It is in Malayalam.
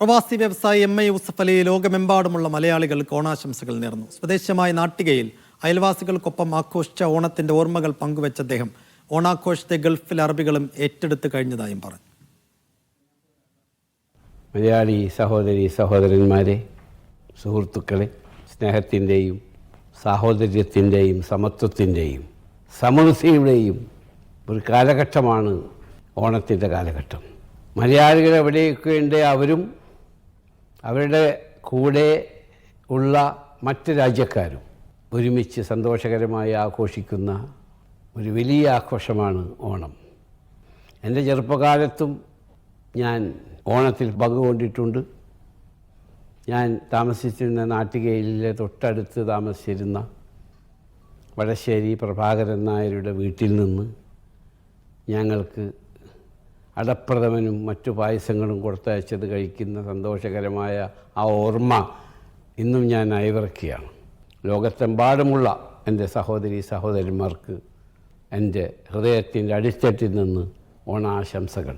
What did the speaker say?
പ്രവാസി വ്യവസായി എം എ യൂസഫ് അലി ലോകമെമ്പാടുമുള്ള മലയാളികൾക്ക് ഓണാശംസകൾ നേർന്നു. സ്വദേശമായ നാട്ടികയിൽ അയൽവാസികൾക്കൊപ്പം ആഘോഷിച്ച ഓണത്തിന്റെ ഓർമ്മകൾ പങ്കുവെച്ച അദ്ദേഹം ഓണാഘോഷത്തെ ഗൾഫിൽ അറബികളും ഏറ്റെടുത്ത് കഴിഞ്ഞതായും പറഞ്ഞു. മലയാളി സഹോദരി സഹോദരന്മാരെ, സുഹൃത്തുക്കളെ, സ്നേഹത്തിൻ്റെയും സാഹോദര്യത്തിൻ്റെയും സമത്വത്തിൻ്റെയും സമൃദ്ധിയുടെയും ഒരു കാലഘട്ടമാണ് ഓണത്തിൻ്റെ കാലഘട്ടം. മലയാളികൾ എവിടെയൊക്കെ ഉണ്ട്, അവരും അവരുടെ കൂടെ ഉള്ള മറ്റ് രാജ്യക്കാരും ഒരുമിച്ച് സന്തോഷകരമായി ആഘോഷിക്കുന്ന ഒരു വലിയ ആഘോഷമാണ് ഓണം. എൻ്റെ ചെറുപ്പകാലത്തും ഞാൻ ഓണത്തിൽ പങ്കുകൊണ്ടിട്ടുണ്ട്. ഞാൻ താമസിച്ചിരുന്ന നാട്ടികയിലെ തൊട്ടടുത്ത് താമസിച്ചിരുന്ന വടശ്ശേരി പ്രഭാകരൻ നായരുടെ വീട്ടിൽ നിന്ന് ഞങ്ങൾക്ക് അടപ്രഥമനും മറ്റു പായസങ്ങളും കൊടുത്തയച്ചത് കഴിക്കുന്ന സന്തോഷകരമായ ആ ഓർമ്മ ഇന്നും ഞാൻ അയവിറക്കുകയാണ്. ലോകത്തെമ്പാടുമുള്ള എൻ്റെ സഹോദരി സഹോദരന്മാർക്ക് എൻ്റെ ഹൃദയത്തിൻ്റെ അടിത്തട്ടിൽ നിന്ന് ഓണാശംസകൾ.